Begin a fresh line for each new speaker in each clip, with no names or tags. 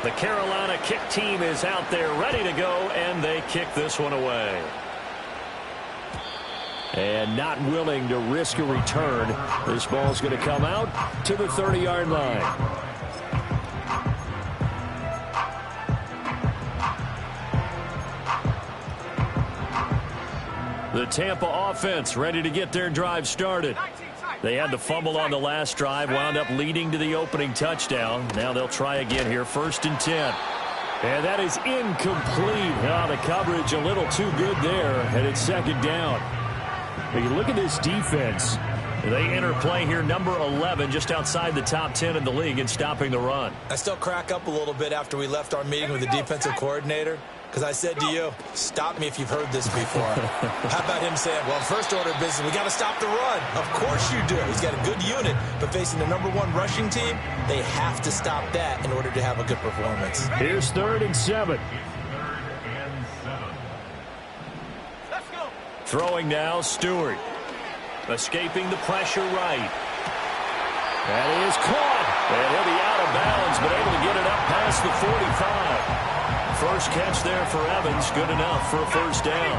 The Carolina kick team is out there ready to go, and they kick this one away. And not willing to risk a return. This ball's going to come out to the 30-yard line. The Tampa offense ready to get their drive started. They had the fumble on the last drive, wound up leading to the opening touchdown. Now they'll try again here, 1st and 10. And that is incomplete. Oh, the coverage a little too good there, and it's 2nd down. When you look at this defense, they enter play here, number 11, just outside the top 10 in the league in stopping the run.
I still crack up a little bit after we left our meeting with the defensive coordinator, because I said to you, stop me if you've heard this before. How about him saying, well, first order of business, we got to stop the run. Of course you do. He's got a good unit, but facing the number 1 rushing team, they have to stop that in order to have a good performance.
Here's 3rd and 7. Throwing now, Stewart. Escaping the pressure right. That is caught. And he'll be out of bounds, but able to get it up past the 45. First catch there for Evans. Good enough for a 1st down.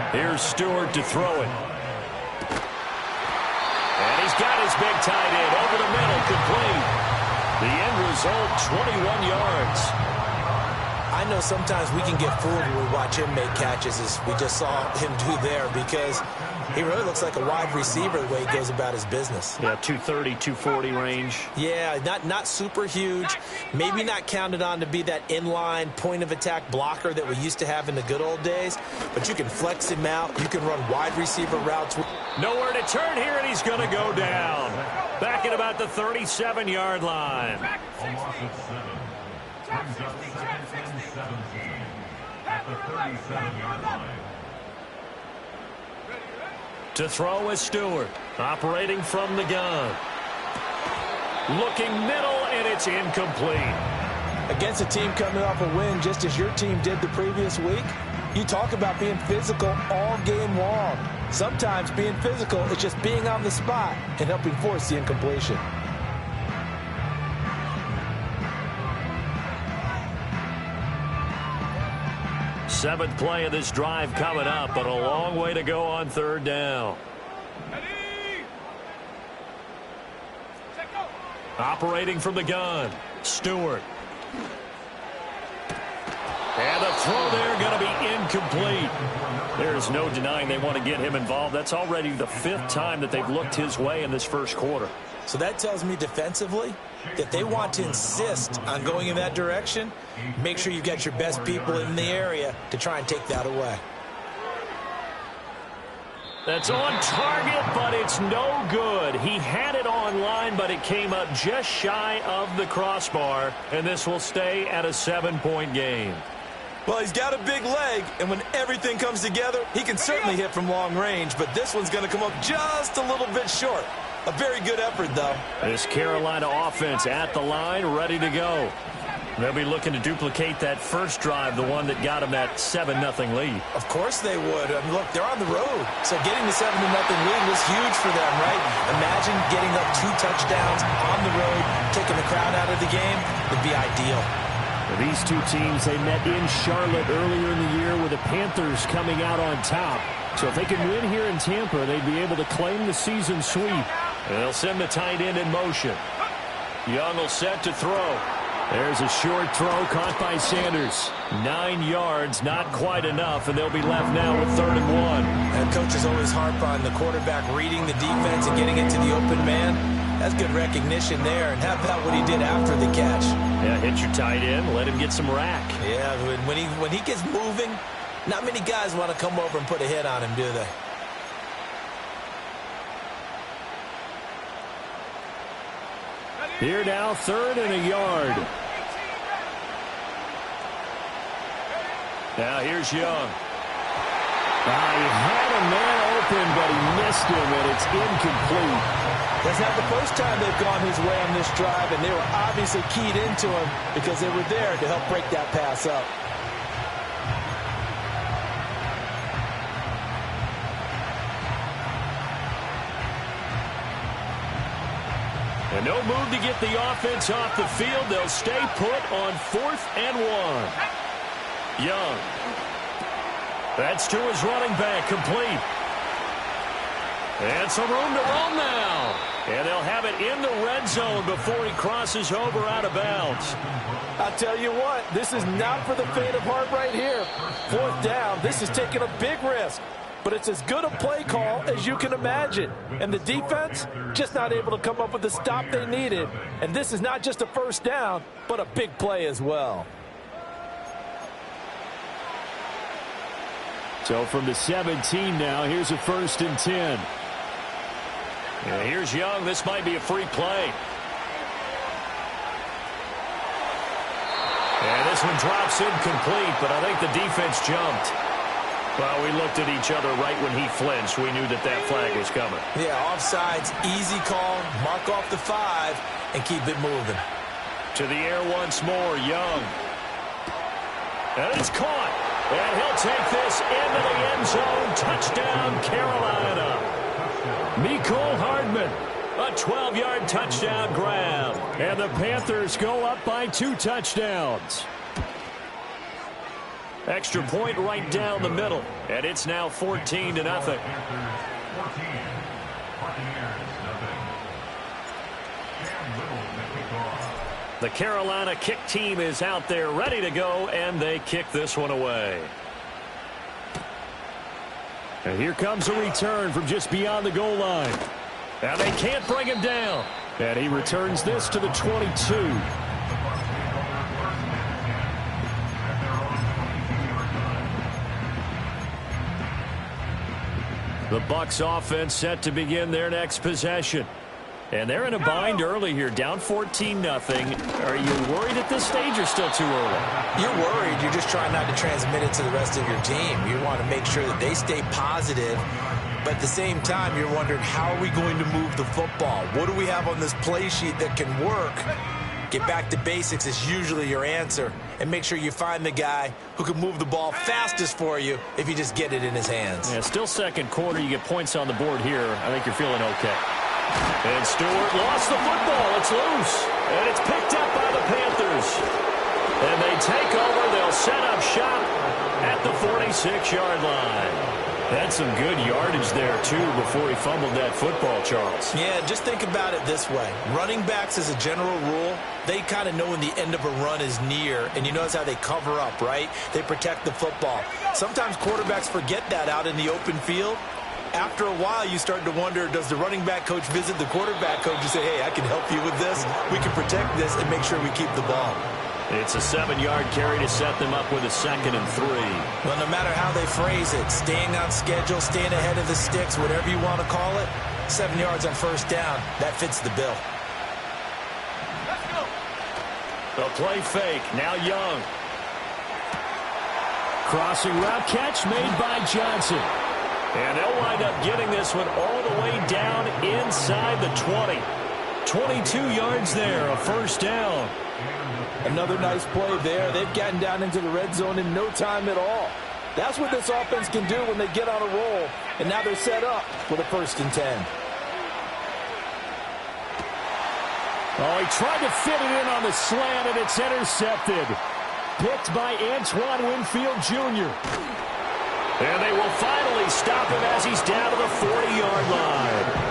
Here's Stewart to throw it. And he's got his big tight end over the middle, complete. The end result, 21 yards.
I know sometimes we can get fooled when we watch him make catches, as we just saw him do there, because he really looks like a wide receiver the way he goes about his business.
Yeah, 230, 240 range.
Yeah, not super huge. Maybe not counted on to be that inline point-of-attack blocker that we used to have in the good old days, but you can flex him out. You can run wide receiver routes.
Nowhere to turn here, and he's going to go down. Back at about the 37-yard line. To throw is Stewart, operating from the gun. Looking middle, and it's incomplete.
Against a team coming off a win, just as your team did the previous week, you talk about being physical all game long. Sometimes being physical is just being on the spot and helping force the incompletion.
Seventh play of this drive coming up, but a long way to go on 3rd down. Operating from the gun, Stewart. And the throw there going to be incomplete. There's no denying they want to get him involved. That's already the 5th time that they've looked his way in this first quarter.
So that tells me defensively that they want to insist on going in that direction. Make sure you've got your best people in the area to try and take that away.
That's on target, but it's no good. He had it on line, but it came up just shy of the crossbar, and this will stay at a 7-point game.
Well, he's got a big leg, and when everything comes together, he can certainly hit from long range, but this one's going to come up just a little bit short. A very good effort, though.
This Carolina offense at the line, ready to go. They'll be looking to duplicate that first drive, the one that got them that 7-0 lead.
Of course they would. I mean, look, they're on the road. So getting the 7-0 lead was huge for them, right? Imagine getting up 2 touchdowns on the road, taking the crowd out of the game would be ideal.
These two teams, they met in Charlotte earlier in the year with the Panthers coming out on top. So if they can win here in Tampa, they'd be able to claim the season sweep. And they'll send the tight end in motion. Young will set to throw. There's a short throw caught by Sanders. 9 yards, not quite enough, and they'll be left now with 3rd and 1.
And coaches always harp on the quarterback reading the defense and getting it to the open man. That's good recognition there. And how about what he did after the catch?
Yeah, hit your tight end, let him get some rack.
Yeah, when he gets moving, not many guys want to come over and put a hit on him, do they?
Here now, 3rd and a yard. Now here's Young. He had a man open, but he missed him, and it's incomplete.
That's not the first time they've gone his way on this drive, and they were obviously keyed into him because they were there to help break that pass up.
And no move to get the offense off the field. They'll stay put on 4th and 1. Young. That's to his running back, complete. And some room to roam now. And they'll have it in the red zone before he crosses over out of bounds.
I tell you what, this is not for the faint of heart right here. 4th down, this is taking a big risk. But it's as good a play call as you can imagine. And the defense, just not able to come up with the stop they needed. And this is not just a first down, but a big play as well.
So from the 17 now, here's a 1st and 10. And here's Young. This might be a free play. And this one drops incomplete, but I think the defense jumped. Well, we looked at each other right when he flinched. We knew that that flag was coming.
Yeah, offsides, easy call. Mark off the 5 and keep it moving.
To the air once more, Young. And it's caught. And he'll take this into the end zone. Touchdown, Carolina. Mecole Hardman, a 12-yard touchdown grab. And the Panthers go up by 2 touchdowns. Extra point right down the middle. And it's now 14-0. The Carolina kick team is out there ready to go, and they kick this one away. And here comes a return from just beyond the goal line. Now they can't bring him down. And he returns this to the 22. The Bucs offense set to begin their next possession. And they're in a bind early here, down 14-0. Are you worried at this stage or still too early?
You're worried. You're just trying not to transmit it to the rest of your team. You want to make sure that they stay positive. But at the same time, you're wondering, how are we going to move the football? What do we have on this play sheet that can work? Get back to basics is usually your answer. And make sure you find the guy who can move the ball fastest for you if you just get it in his hands.
Yeah, still second quarter. You get points on the board here. I think you're feeling okay. And Stewart lost the football. It's loose. And it's picked up by the Panthers. And they take over. They'll set up shop at the 46-yard line. That's some good yardage there, too, before he fumbled that football, Charles.
Yeah, just think about it this way. Running backs, as a general rule, they kind of know when the end of a run is near, and you notice how they cover up, right? They protect the football. Sometimes quarterbacks forget that out in the open field. After a while, you start to wonder, does the running back coach visit the quarterback coach and say, hey, I can help you with this. We can protect this and make sure we keep the ball.
It's a 7-yard carry to set them up with a 2nd and 3.
Well, no matter how they phrase it, staying on schedule, staying ahead of the sticks, whatever you want to call it, 7 yards on 1st down, that fits the bill.
Let's go. The play fake, now Young. Crossing route catch made by Johnson. And they'll wind up getting this one all the way down inside the 20. 22 yards there, a 1st down.
Another nice play there. They've gotten down into the red zone in no time at all. That's what this offense can do when they get on a roll. And now they're set up for the 1st and 10.
Oh, he tried to fit it in on the slant, and it's intercepted. Picked by Antoine Winfield Jr. And they will finally stop him as he's down to the 40-yard line.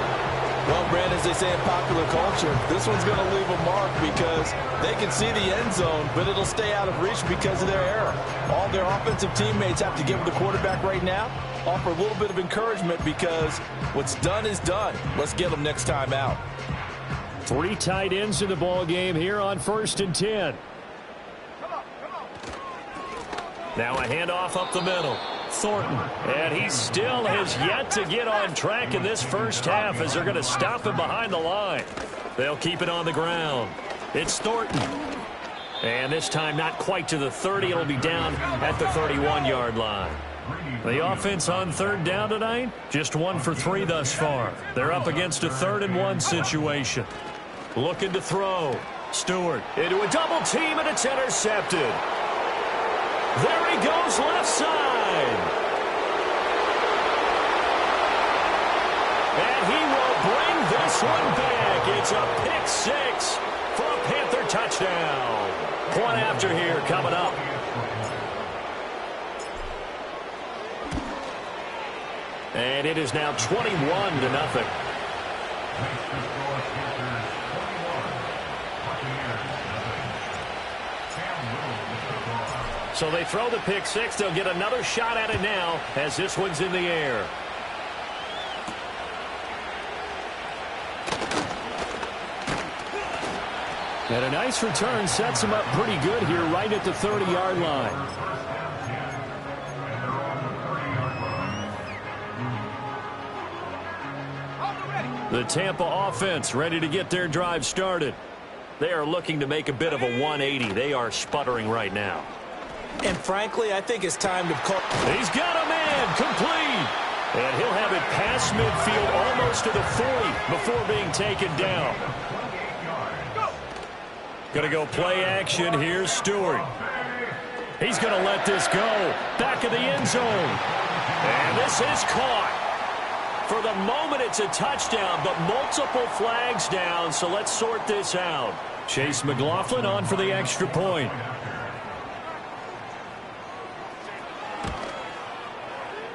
Well, Brand, as they say in popular culture, this one's going to leave a mark because they can see the end zone, but it'll stay out of reach because of their error. All their offensive teammates have to give the quarterback right now, offer a little bit of encouragement because what's done is done. Let's get them next time out.
3 tight ends in the ball game here on 1st and 10. Now a handoff up the middle. Thornton. And he still has yet to get on track in this first half as they're going to stop him behind the line. They'll keep it on the ground. It's Thornton. And this time not quite to the 30. It'll be down at the 31-yard line. The offense on 3rd down tonight, just 1 for 3 thus far. They're up against a 3rd and 1 situation. Looking to throw. Stewart into a double team, and it's intercepted. There he goes left side. And he will bring this one back. back. It's a pick six for a Panther touchdown. Point after here coming up. And it is now 21-0. So they throw the pick six. They'll get another shot at it now as this one's in the air. And a nice return sets him up pretty good here right at the 30-yard line. The Tampa offense ready to get their drive started. They are looking to make a bit of a 180. They are sputtering right now.
And frankly, I think it's time to call.
He's got a man complete. And he'll have it past midfield almost to the 40 before being taken down. Going to go play action. Here's Stewart. He's going to let this go. Back of the end zone. And this is caught. For the moment, it's a touchdown, but multiple flags down, so let's sort this out. Chase McLaughlin on for the extra point.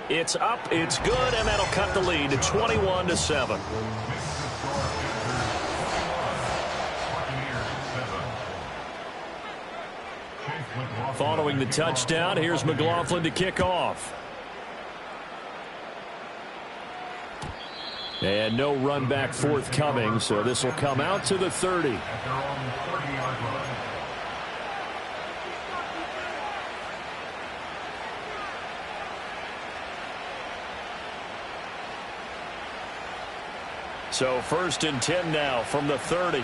It's up, it's good, and that'll cut the lead to 21-7. Following the touchdown, here's McLaughlin to kick off. And no run back forthcoming, so this will come out to the 30. So 1st and 10 now from the 30.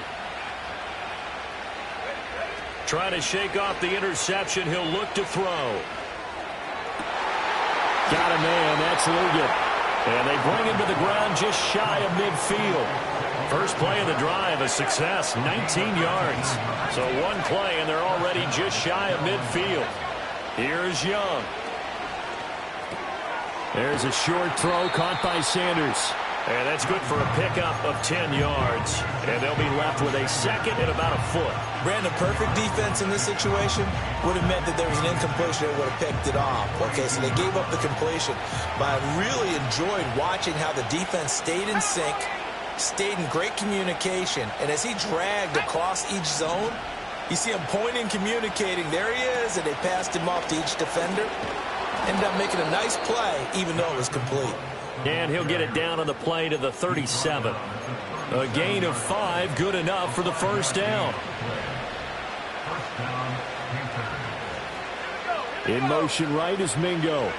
Trying to shake off the interception. He'll look to throw. Got a man. That's Liggett. And they bring him to the ground just shy of midfield. First play of the drive, a success, 19 yards. So one play, and they're already just shy of midfield. Here's Young. There's a short throw caught by Sanders. And that's good for a pickup of 10 yards. And they'll be left with a second and about a foot.
Brandon, perfect defense in this situation would have meant that there was an incompletion that would have picked it off. Okay, so they gave up the completion. But I really enjoyed watching how the defense stayed in sync, stayed in great communication. And as he dragged across each zone, you see him pointing, communicating. There he is, and they passed him off to each defender. Ended up making a nice play, even though it was complete.
And he'll get it down on the play to the 37. A gain of 5, good enough for the first down. In motion right is Mingo.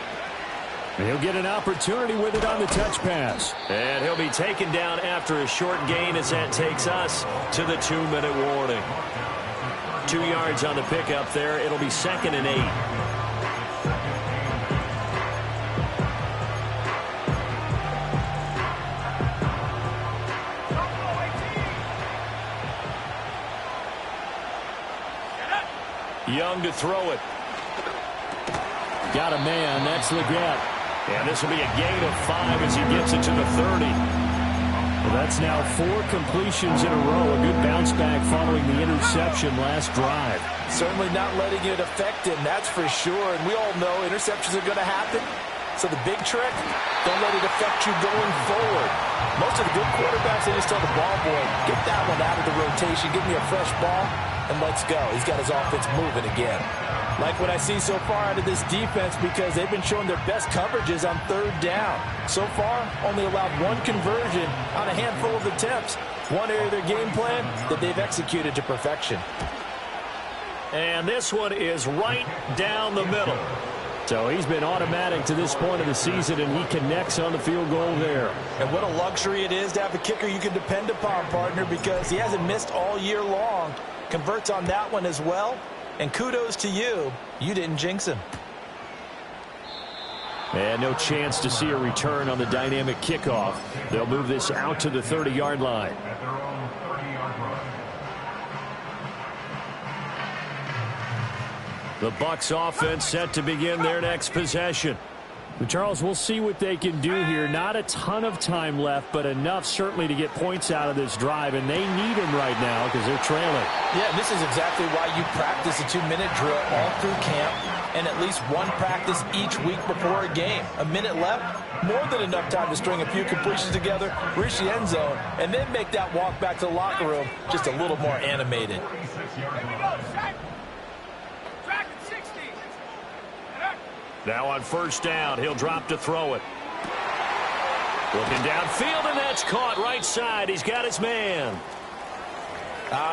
And he'll get an opportunity with it on the touch pass. And he'll be taken down after a short gain as that takes us to the 2-minute warning. 2 yards on the pickup there. It'll be 2nd and 8. Young to throw it. Got a man. That's Liggett. And this will be a gain of 5 as he gets it to the 30. Well, that's now 4 completions in a row. A good bounce back following the interception last drive.
Certainly not letting it affect him, that's for sure. And we all know interceptions are going to happen. So the big trick, don't let it affect you going forward. Most of the good quarterbacks, they just tell the ball boy, get that one out of the rotation, give me a fresh ball, and let's go. He's got his offense moving again. Like what I see so far out of this defense because they've been showing their best coverages on 3rd down. So far, only allowed 1 conversion on a handful of attempts. One area of their game plan that they've executed to perfection.
And this one is right down the middle. So he's been automatic to this point of the season, and he connects on the field goal there.
And what a luxury it is to have a kicker you can depend upon, partner, because he hasn't missed all year long. Converts on that one as well. And kudos to you. You didn't jinx him.
And no chance to see a return on the dynamic kickoff. They'll move this out to the 30-yard line. The Bucs offense set to begin their next possession. Charles, we'll see what they can do here. Not a ton of time left, but enough certainly to get points out of this drive, and they need them right now because they're trailing.
Yeah, this is exactly why you practice a 2-minute drill all through camp and at least one practice each week before a game. A minute left, more than enough time to string a few completions together, reach the end zone, and then make that walk back to the locker room just a little more animated.
Now on first down, he'll drop to throw it. Looking downfield, and that's caught right side. He's got his man.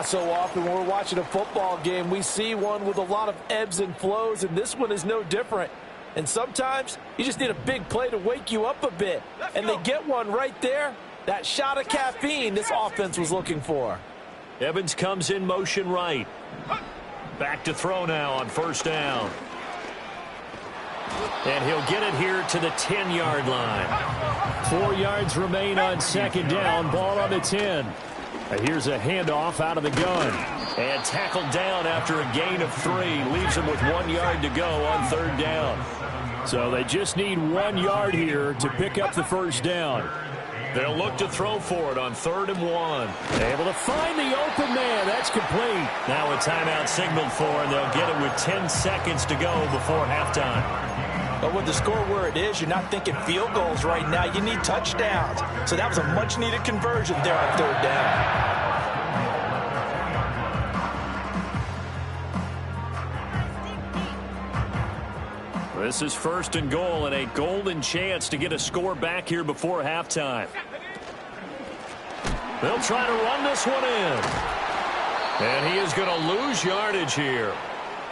So often when we're watching a football game, we see one with a lot of ebbs and flows, and this one is no different. And sometimes you just need a big play to wake you up a bit. And they get one right there. That shot of caffeine this offense was looking for.
Evans comes in motion right. Back to throw now on first down. And he'll get it here to the 10-yard line. 4 yards remain on second down. Ball on the 10. Here's a handoff out of the gun. And tackled down after a gain of 3. Leaves him with 1 yard to go on third down. So they just need 1 yard here to pick up the first down. They'll look to throw for it on 3rd and 1. Able to find the open man. That's complete. Now a timeout signaled for, and they'll get it with 10 seconds to go before halftime.
But with the score where it is, you're not thinking field goals right now. You need touchdowns. So that was a much-needed conversion there on third down.
This is 1st and goal and a golden chance to get a score back here before halftime. They'll try to run this one in. And he is going to lose yardage here.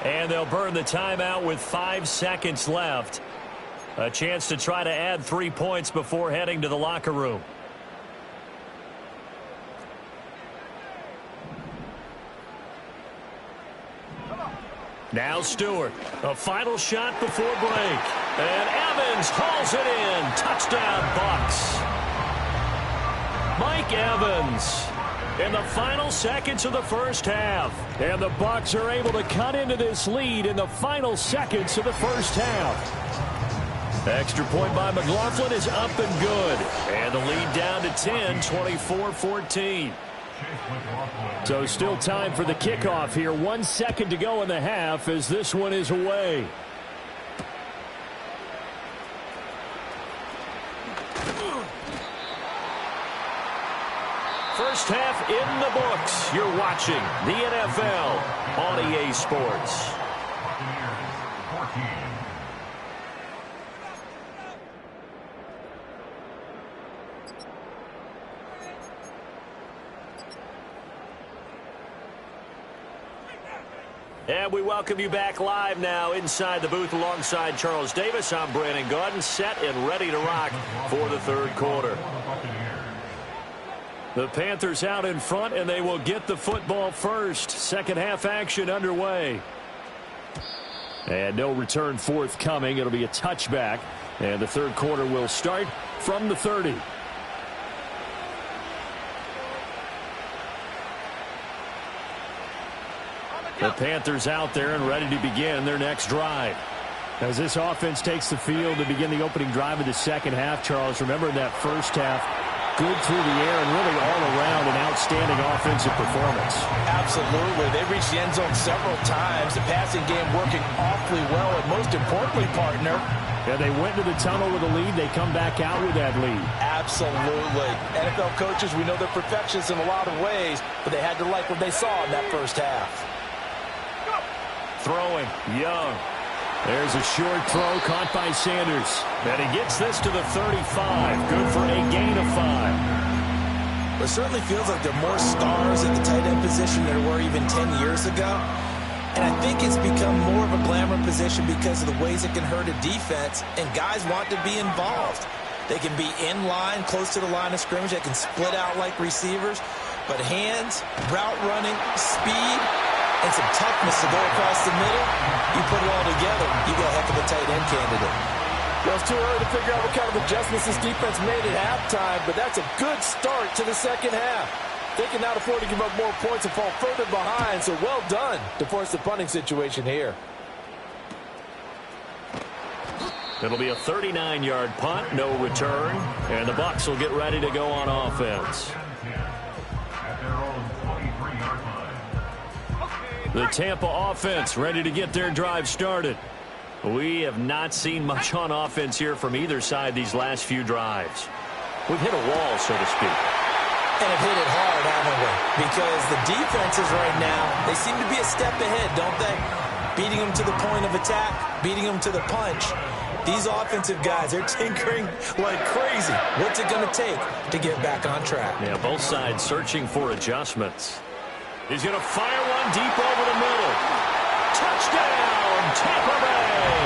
And they'll burn the timeout with 5 seconds left. A chance to try to add 3 points before heading to the locker room. Now Stewart, a final shot before break. And Evans hauls it in. Touchdown, Bucs. Mike Evans in the final seconds of the first half. And the Bucs are able to cut into this lead in the final seconds of the first half. Extra point by McLaughlin is up and good. And the lead down to 10, 24-14. So still time for the kickoff here. 1 second to go in the half as this one is away. First half in the books. You're watching the NFL on EA Sports. And we welcome you back live now inside the booth alongside Charles Davis. I'm Brandon Gaudin, set and ready to rock for the third quarter. The Panthers out in front, and they will get the football first. Second half action underway. And no return forthcoming. It'll be a touchback. And the third quarter will start from the 30. The Panthers out there and ready to begin their next drive. As this offense takes the field to begin the opening drive of the second half, Charles, remember in that first half, good through the air and really all around an outstanding offensive performance.
Absolutely. They reached the end zone several times. The passing game working awfully well, and most importantly, partner,
yeah, they went to the tunnel with a lead. They come back out with that lead.
Absolutely. NFL coaches, we know they're perfectionists in a lot of ways, but they had to like what they saw in that first half.
Throwing, Young. There's a short throw caught by Sanders. And he gets this to the 35. Good for a gain of 5.
It certainly feels like there are more stars at the tight end position than there were even 10 years ago. And I think it's become more of a glamour position because of the ways it can hurt a defense, and guys want to be involved. They can be in line, close to the line of scrimmage. They can split out like receivers. But hands, route running, speed, and some toughness to go across the middle, you put it all together, you got a heck of a tight end candidate.
Well, it's too early to figure out what kind of adjustments this defense made at halftime, but that's a good start to the second half. They can now afford to give up more points and fall further behind, so well done to force the punting situation here.
It'll be a 39-yard punt, no return, and the Bucs will get ready to go on offense. The Tampa offense ready to get their drive started. We have not seen much on offense here from either side these last few drives. We've hit a wall, so to speak.
And have hit it hard, haven't we? Because the defenses right now, they seem to be a step ahead, don't they? Beating them to the point of attack, beating them to the punch. These offensive guys, they're tinkering like crazy. What's it going to take to get back on track?
Yeah, both sides searching for adjustments. He's going to fire one deep over the middle. Touchdown, Tampa Bay!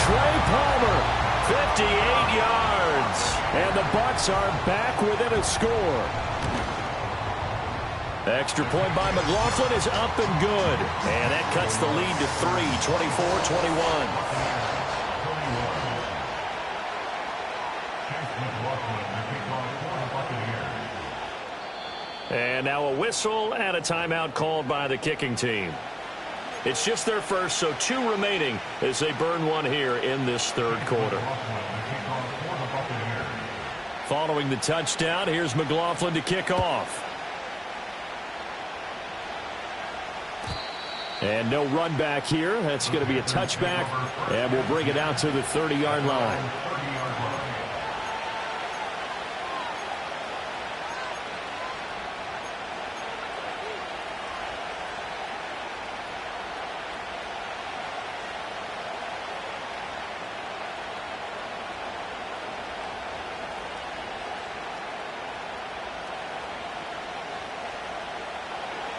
Trey Palmer, 58 yards. And the Bucs are back within a score. The extra point by McLaughlin is up and good. And that cuts the lead to 3, 24-21. And now a whistle and a timeout called by the kicking team. It's just their first, so 2 remaining as they burn one here in this third quarter. Following the touchdown, here's McLaughlin to kick off. And no run back here. That's going to be a touchback, and we'll bring it out to the 30-yard line.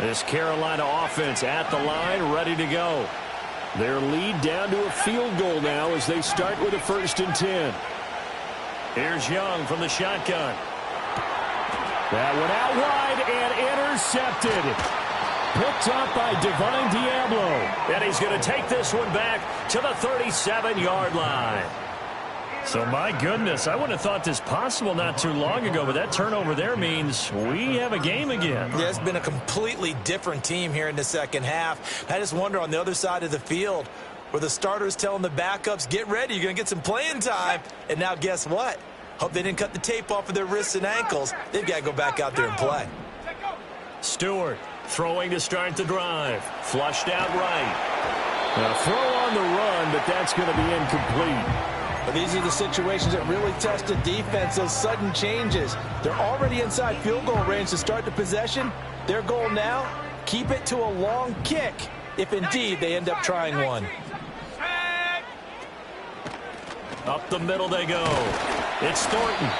This Carolina offense at the line, ready to go. Their lead down to a field goal now as they start with a 1st and 10. Here's Young from the shotgun. That one out wide and intercepted. Picked up by Divine Diablo. And he's going to take this one back to the 37-yard line. So, my goodness, I wouldn't have thought this possible not too long ago, but that turnover there means we have a game again.
Yeah, it's been a completely different team here in the second half. I just wonder on the other side of the field where the starters telling the backups, get ready, you're going to get some playing time. And now guess what? Hope they didn't cut the tape off of their wrists and ankles. They've got to go back out there and play.
Stewart throwing to start the drive. Flushed out right. Now throw on the run, but that's going to be incomplete.
But these are the situations that really test the defense, those sudden changes. They're already inside field goal range to start the possession. Their goal now, keep it to a long kick, if indeed they end up trying one.
Up the middle they go. It's Thornton.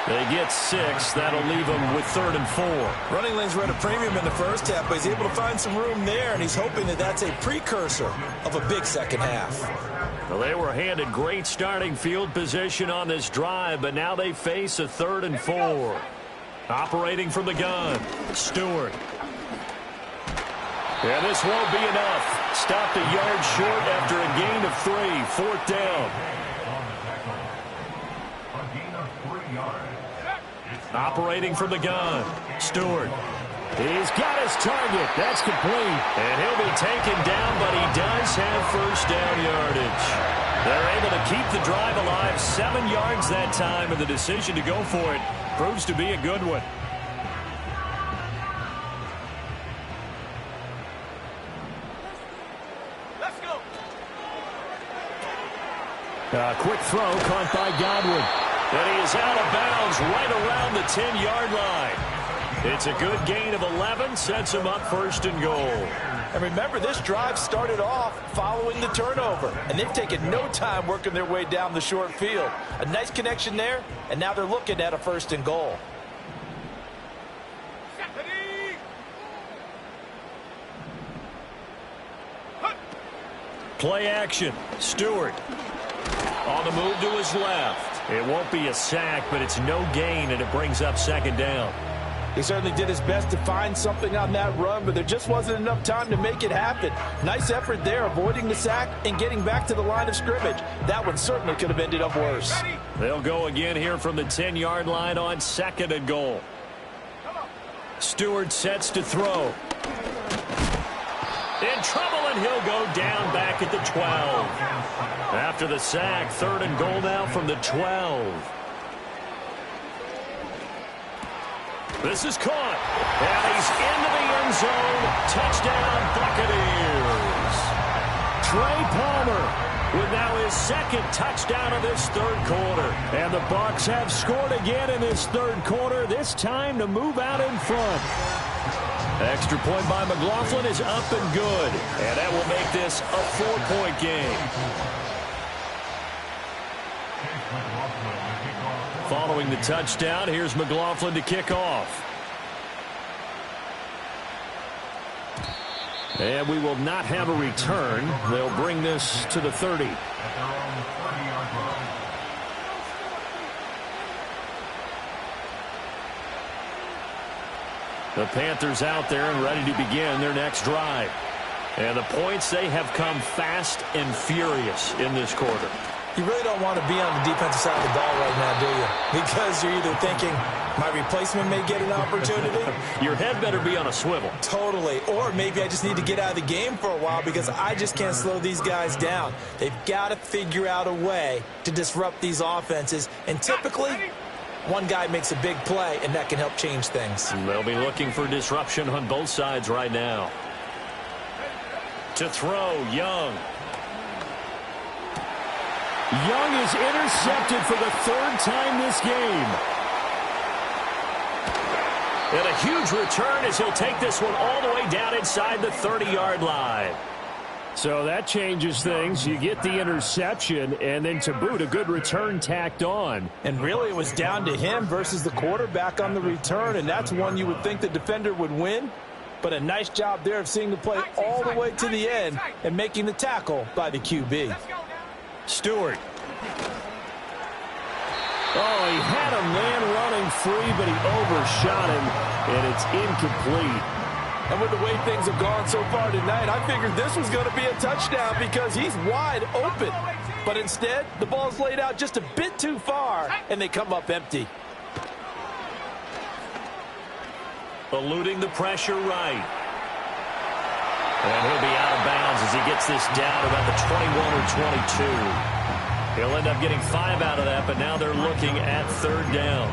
They get 6. That'll leave them with 3rd and 4.
Running lanes were at a premium in the first half, but he's able to find some room there, and he's hoping that that's a precursor of a big second half.
Well, they were handed great starting field position on this drive, but now they face a 3rd and 4. Operating from the gun, Stewart. Yeah, this won't be enough. Stopped a yard short after a gain of 3. 4th down. Operating from the gun, Stewart. He's got his target. That's complete. And he'll be taken down, but he does have 1st down yardage. They're able to keep the drive alive. 7 yards that time, and the decision to go for it proves to be a good one.
Let's go.
Quick throw caught by Godwin. And he is out of bounds right around the 10-yard line. It's a good gain of 11, sets him up 1st and goal.
And remember, this drive started off following the turnover, and they've taken no time working their way down the short field. A nice connection there, and now they're looking at a 1st and goal.
Play action. Stewart on the move to his left. It won't be a sack, but it's no gain, and it brings up 2nd down.
He certainly did his best to find something on that run, but there just wasn't enough time to make it happen. Nice effort there, avoiding the sack and getting back to the line of scrimmage. That one certainly could have ended up worse.
They'll go again here from the 10-yard line on 2nd and goal. Stewart sets to throw. In trouble, and he'll go down back at the 12. After the sack, 3rd and goal now from the 12. This is caught, and he's into the end zone. Touchdown, Buccaneers. Trey Palmer with now his 2nd touchdown of this 3rd quarter. And the Bucs have scored again in this 3rd quarter, this time to move out in front. Extra point by McLaughlin is up and good, and that will make this a 4-point game. Following the touchdown, here's McLaughlin to kick off. And we will not have a return. They'll bring this to the 30. The Panthers out there and ready to begin their next drive. And the points, they have come fast and furious in this quarter.
You really don't want to be on the defensive side of the ball right now, do you? Because you're either thinking, my replacement may get an opportunity.
Your head better be on a swivel.
Totally. Or maybe I just need to get out of the game for a while because I just can't slow these guys down. They've got to figure out a way to disrupt these offenses. And typically, one guy makes a big play, and that can help change things.
They'll be looking for disruption on both sides right now. To throw, Young. Young is intercepted for the 3rd time this game. And a huge return as he'll take this one all the way down inside the 30-yard line. So that changes things. You get the interception, and then to boot, a good return tacked on.
And really, it was down to him versus the quarterback on the return, and that's one you would think the defender would win. But a nice job there of seeing the play all the way to the end and making the tackle by the QB.
Stewart. Oh, he had a man running free, but he overshot him, and it's incomplete.
And with the way things have gone so far tonight, I figured this was going to be a touchdown because he's wide open. But instead, the ball's laid out just a bit too far, and they come up empty.
Eluding the pressure right. And he'll be out of bounds as he gets this down about the 21 or 22. He'll end up getting 5 out of that, but now they're looking at 3rd down.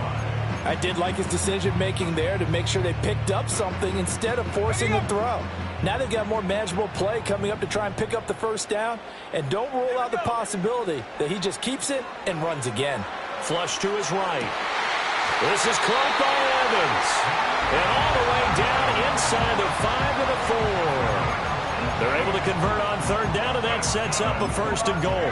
I did like his decision-making there to make sure they picked up something instead of forcing the throw. Now they've got more manageable play coming up to try and pick up the 1st down, and don't rule out the possibility that he just keeps it and runs again.
Flush to his right. This is caught by Evans. And all the way down inside the 5 to the 4. They're able to convert on 3rd down, and that sets up a 1st and goal.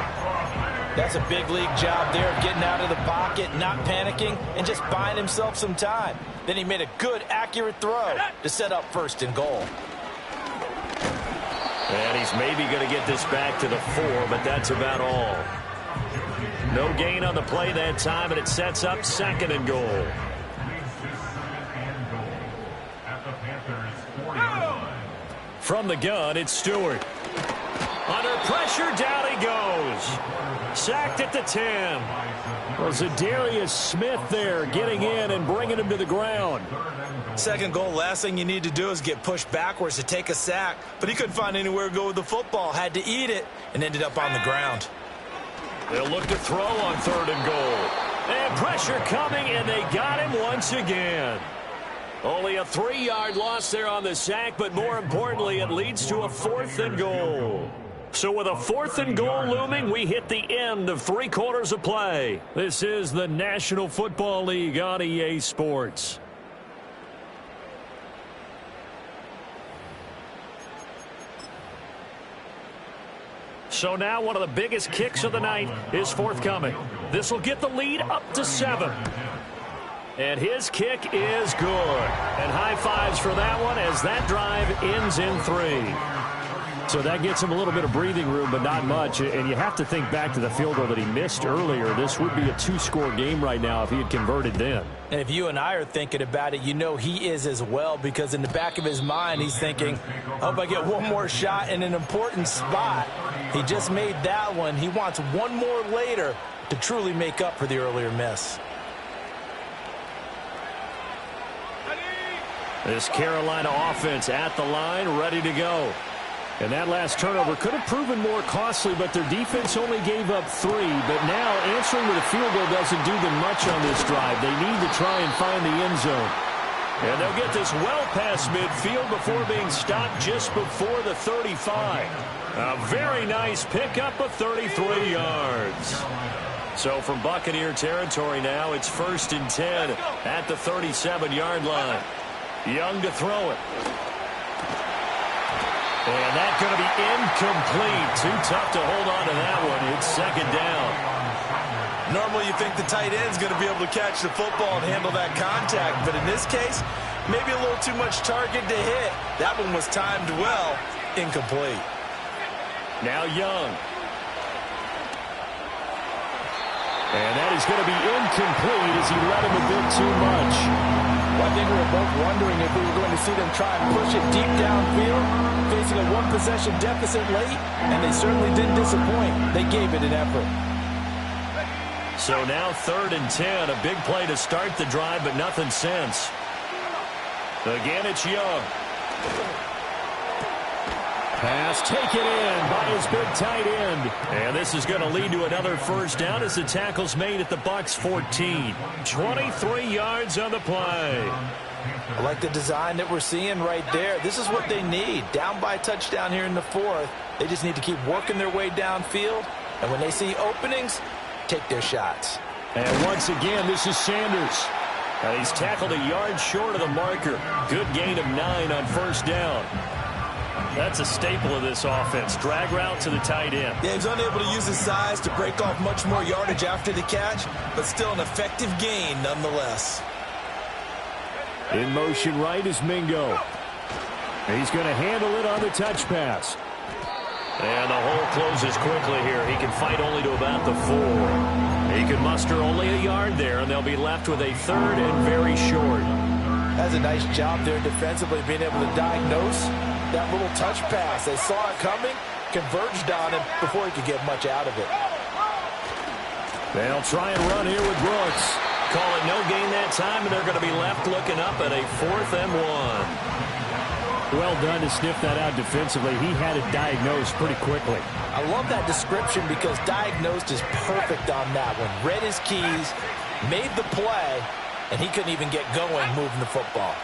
That's a big league job there, getting out of the pocket, not panicking, and just buying himself some time. Then he made a good, accurate throw to set up 1st and goal.
And he's maybe going to get this back to the 4, but that's about all. No gain on the play that time, and it sets up 2nd and goal. From the gun, it's Stewart. Under pressure, down he goes. Sacked at the 10. Well, Zadarius Smith there getting in and bringing him to the ground.
2nd goal, last thing you need to do is get pushed backwards to take a sack. But he couldn't find anywhere to go with the football. Had to eat it and ended up on the ground.
They'll look to throw on 3rd and goal. And pressure coming, and they got him once again. Only a 3-yard loss there on the sack, but more importantly, it leads to a 4th and goal. So with a 4th and goal looming, we hit the end of 3 quarters of play. This is the National Football League on EA Sports. So now one of the biggest kicks of the night is forthcoming. This will get the lead up to 7. And his kick is good. And high fives for that one as that drive ends in 3. So that gets him a little bit of breathing room, but not much. And you have to think back to the field goal that he missed earlier. This would be a 2-score game right now if he had converted then.
And if you and I are thinking about it, you know he is as well, because in the back of his mind, he's thinking, I hope I get one more shot in an important spot. He just made that one. He wants one more later to truly make up for the earlier miss.
This Carolina offense at the line, ready to go. And that last turnover could have proven more costly, but their defense only gave up 3. But now answering with a field goal doesn't do them much on this drive. They need to try and find the end zone. And they'll get this well past midfield before being stopped just before the 35. A very nice pickup of 33 yards. So from Buccaneer territory now, it's 1st and 10 at the 37-yard line. Young to throw it. And that's going to be incomplete. Too tough to hold on to that one. It's 2nd down.
Normally you think the tight end's going to be able to catch the football and handle that contact. But in this case, maybe a little too much target to hit. That one was timed well. Incomplete.
Now Young. And that is going to be incomplete as he let him a bit too much.
Well, I think we were both wondering if we were going to see them try and push it deep downfield, facing a one-possession deficit late, and they certainly didn't disappoint. They gave it an effort.
So now 3rd and 10, a big play to start the drive, but nothing since. Again, it's Young. Pass taken in by his big tight end. And this is going to lead to another 1st down as the tackle's made at the Bucs 14. 23 yards on the play.
I like the design that we're seeing right there. This is what they need. Down by a touchdown here in the 4th. They just need to keep working their way downfield. And when they see openings, take their shots.
And once again, this is Sanders. He's tackled a yard short of the marker. Good gain of 9 on 1st down. That's a staple of this offense. Drag route to the tight end.
Yeah, he's unable to use his size to break off much more yardage after the catch, but still an effective gain nonetheless.
In motion right is Mingo. He's going to handle it on the touch pass. And the hole closes quickly here. He can fight only to about the 4. He can muster only a yard there, and they'll be left with a 3rd and very short.
That's a nice job there defensively, being able to diagnose that little touch pass. They saw it coming, converged on him before he could get much out of it.
They'll try and run here with Brooks. Call it no gain that time, and they're going to be left looking up at a 4th and 1. Well done to sniff that out defensively. He had it diagnosed pretty quickly.
I love that description because diagnosed is perfect on that one. Read his keys, made the play, and he couldn't even get going moving the football.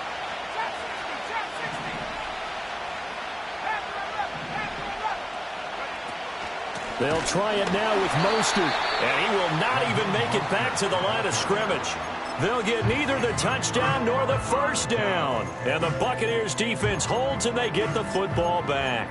They'll try it now with Mostert, and he will not even make it back to the line of scrimmage. They'll get neither the touchdown nor the 1st down. And the Buccaneers defense holds, and they get the football back.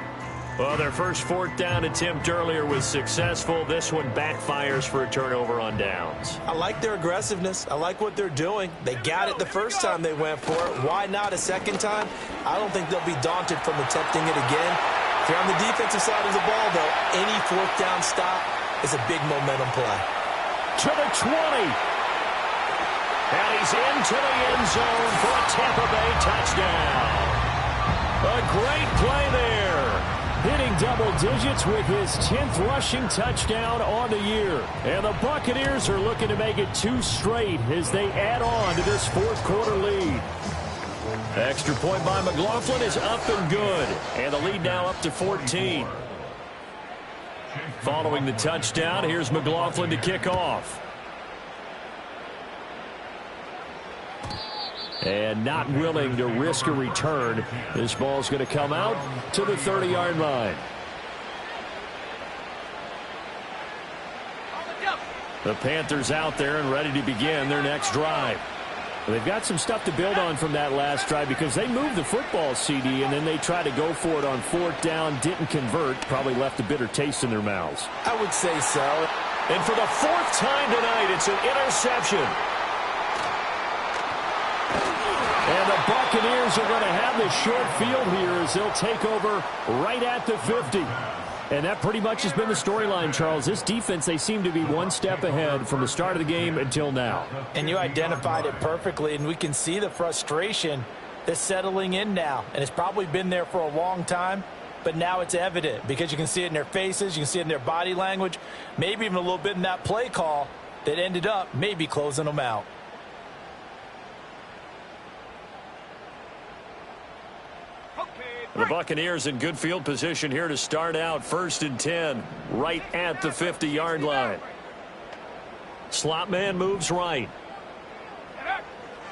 Well, their first 4th down attempt earlier was successful. This one backfires for a turnover on downs.
I like their aggressiveness. I like what they're doing. They got it the first time they went for it. Why not a second time? I don't think they'll be daunted from attempting it again. If you're on the defensive side of the ball, though, any 4th down stop is a big momentum play.
To the 20. And he's into the end zone for a Tampa Bay touchdown. A great play there. Hitting double digits with his 10th rushing touchdown on the year. And the Buccaneers are looking to make it 2 straight as they add on to this 4th quarter lead. Extra point by McLaughlin is up and good. And the lead now up to 14. Following the touchdown, here's McLaughlin to kick off. And not willing to risk a return. This ball's going to come out to the 30-yard line. The Panthers out there and ready to begin their next drive. They've got some stuff to build on from that last drive because they moved the football, CD, and then they tried to go for it on 4th down, didn't convert, probably left a bitter taste in their mouths.
I would say so.
And for the 4th time tonight, it's an interception. And the Buccaneers are going to have the short field here as they'll take over right at the 50. And that pretty much has been the storyline, Charles. This defense, they seem to be one step ahead from the start of the game until now.
And you identified it perfectly, and we can see the frustration that's settling in now. And it's probably been there for a long time, but now it's evident because you can see it in their faces, you can see it in their body language, maybe even a little bit in that play call that ended up maybe closing them out.
The Buccaneers in good field position here to start out. 1st and 10, right at the 50-yard line. Slot man moves right.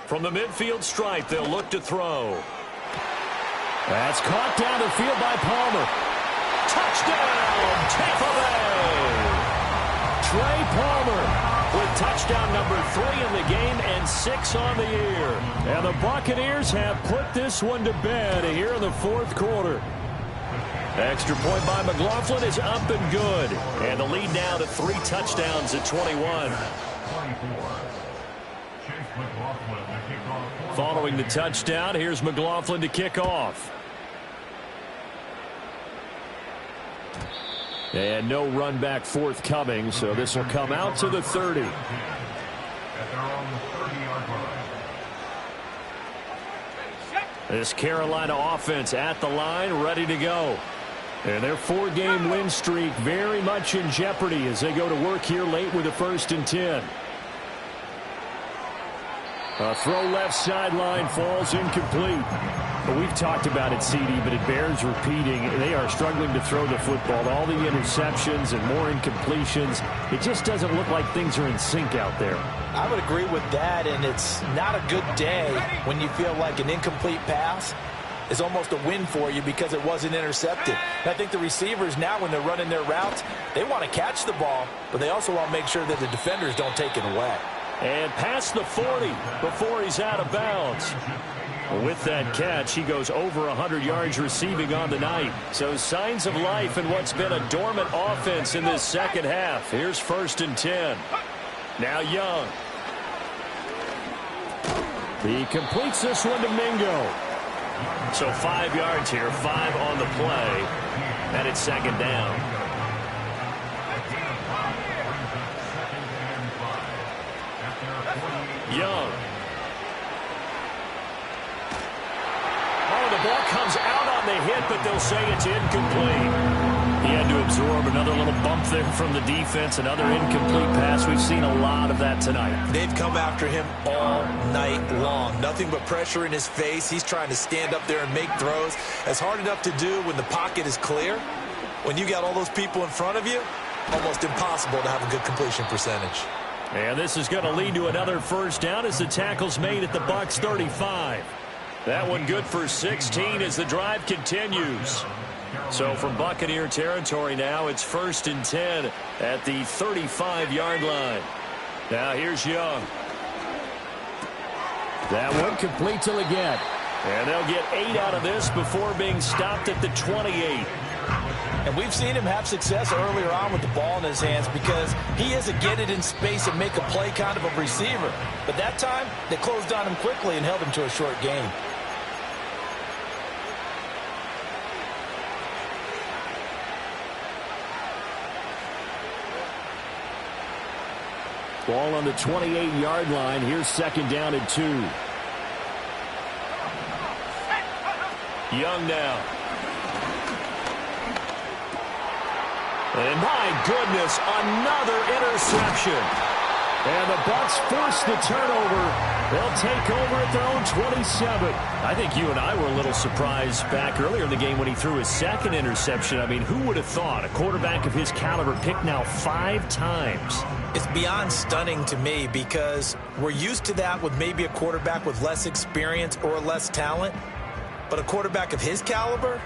From the midfield stripe, they'll look to throw. That's caught down the field by Palmer. Touchdown, Tampa Bay! Trey Palmer with touchdown number 3 in the game and 6 on the year. And the Buccaneers have put this one to bed here in the 4th quarter. Extra point by McLaughlin is up and good. And the lead now to 3 touchdowns at 21. Following the touchdown, here's McLaughlin to kick off. And no run back forthcoming, so this will come out to the 30. This Carolina offense at the line, ready to go. And their 4-game win streak very much in jeopardy as they go to work here late with a 1st and 10. A throw left sideline falls incomplete. But we've talked about it, CD, but it bears repeating. They are struggling to throw the football. All the interceptions and more incompletions. It just doesn't look like things are in sync out there.
I would agree with that, and it's not a good day when you feel like an incomplete pass is almost a win for you because it wasn't intercepted. And I think the receivers now, when they're running their routes, they want to catch the ball, but they also want to make sure that the defenders don't take it away.
And past the 40 before he's out of bounds. With that catch, he goes over 100 yards receiving on the night. So signs of life in what's been a dormant offense in this second half. Here's 1st and 10. Now Young. He completes this one to Mingo. So 5 yards here, 5 on the play. And it's 2nd down. Young. Oh, the ball comes out on the hit, but they'll say it's incomplete. He had to absorb another little bump there from the defense, another incomplete pass. We've seen a lot of that tonight.
They've come after him all night long. Nothing but pressure in his face. He's trying to stand up there and make throws. That's hard enough to do when the pocket is clear. When you got all those people in front of you, almost impossible to have a good completion percentage.
And this is going to lead to another 1st down as the tackle's made at the Bucs 35. That one good for 16 as the drive continues. So from Buccaneer territory now, it's 1st and 10 at the 35-yard line. Now here's Young. That one complete till again. And they'll get 8 out of this before being stopped at the 28.
And we've seen him have success earlier on with the ball in his hands because he is a get it in space and make a play kind of a receiver. But that time, they closed on him quickly and held him to a short gain.
Ball on the 28-yard line. Here's 2nd down and 2. Young now. And my goodness, another interception. And the Bucs force the turnover. They'll take over at their own 27. I think you and I were a little surprised back earlier in the game when he threw his 2nd interception. I mean, who would have thought a quarterback of his caliber picked now 5 times?
It's beyond stunning to me because we're used to that with maybe a quarterback with less experience or less talent. But a quarterback of his caliber,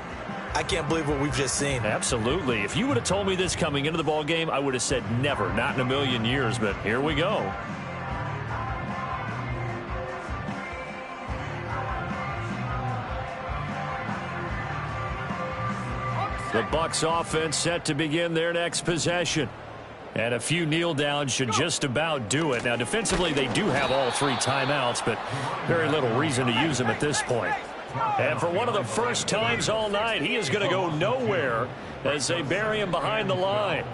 I can't believe what we've just seen.
Absolutely. If you would have told me this coming into the ball game, I would have said never, not in a million years. But here we go. The Bucs offense set to begin their next possession. And a few kneel downs should just about do it. Now, defensively, they do have all 3 timeouts, but very little reason to use them at this point. And for one of the first times all night, he is going to go nowhere as they bury him behind the line.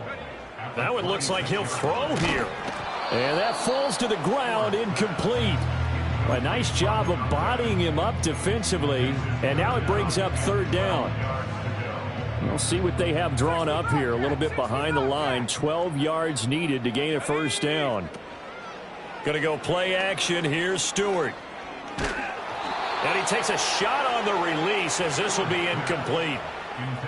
That one looks like he'll throw here. And that falls to the ground, incomplete. A nice job of bodying him up defensively. And now it brings up 3rd down. We'll see what they have drawn up here. A little bit behind the line. 12 yards needed to gain a 1st down. Going to go play action. Here's Stewart. And he takes a shot on the release as this will be incomplete.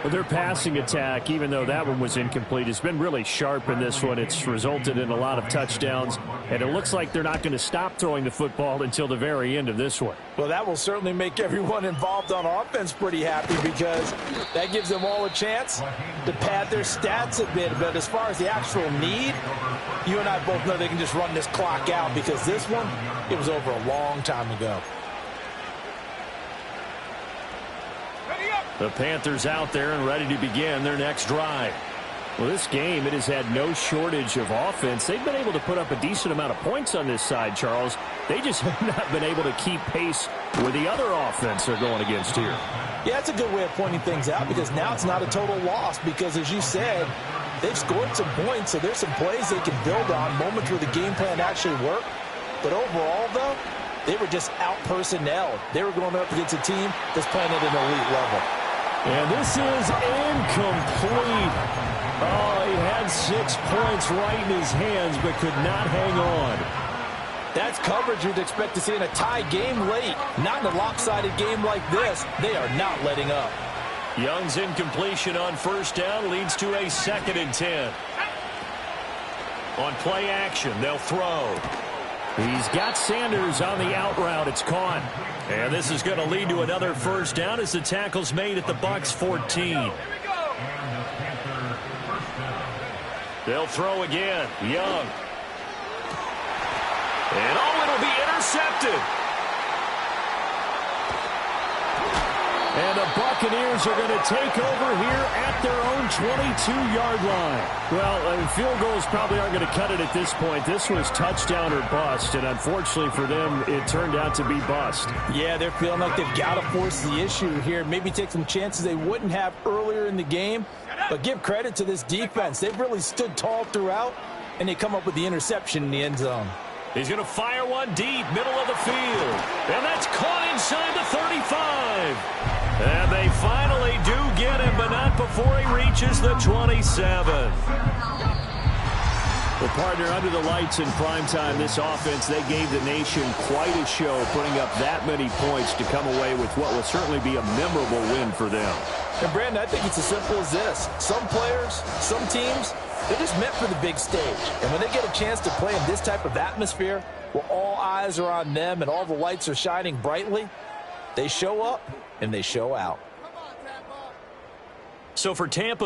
Well, their passing attack, even though that one was incomplete, has been really sharp in this one. It's resulted in a lot of touchdowns, and it looks like they're not going to stop throwing the football until the very end of this one.
Well, that will certainly make everyone involved on offense pretty happy because that gives them all a chance to pad their stats a bit. But as far as the actual need, you and I both know they can just run this clock out because this one, it was over a long time ago.
The Panthers out there and ready to begin their next drive. Well, this game, it has had no shortage of offense. They've been able to put up a decent amount of points on this side, Charles. They just have not been able to keep pace with the other offense they're going against here.
Yeah, that's a good way of pointing things out because now it's not a total loss because, as you said, they've scored some points, so there's some plays they can build on, moments where the game plan actually worked. But overall, though, they were just out-personnelled. They were going up against a team that's playing at an elite level.
And this is incomplete. Oh, he had 6 points right in his hands, but could not hang on.
That's coverage you'd expect to see in a tie game late. Not in a lopsided game like this. They are not letting up.
Young's incompletion on first down leads to a 2nd and 10. On play action, they'll throw. He's got Sanders on the out route. It's caught. And this is going to lead to another first down as the tackle's made at the Bucs 14. They'll throw again. Young. And it'll be intercepted. And the Buccaneers are going to take over here at their own 22-yard line. Well, field goals probably aren't going to cut it at this point. This was touchdown or bust, and unfortunately for them, it turned out to be bust.
Yeah, they're feeling like they've got to force the issue here. Maybe take some chances they wouldn't have earlier in the game. But give credit to this defense. They've really stood tall throughout, and they come up with the interception in the end zone.
He's going to fire one deep, middle of the field. And that's caught inside the 35. And they finally do get him, but not before he reaches the 27. Well, partner, under the lights in primetime, this offense, they gave the nation quite a show, putting up that many points to come away with what will certainly be a memorable win for them.
And, Brandon, I think it's as simple as this. Some players, some teams, they're just meant for the big stage. And when they get a chance to play in this type of atmosphere where all eyes are on them and all the lights are shining brightly, they show up and they show out.
So for Tampa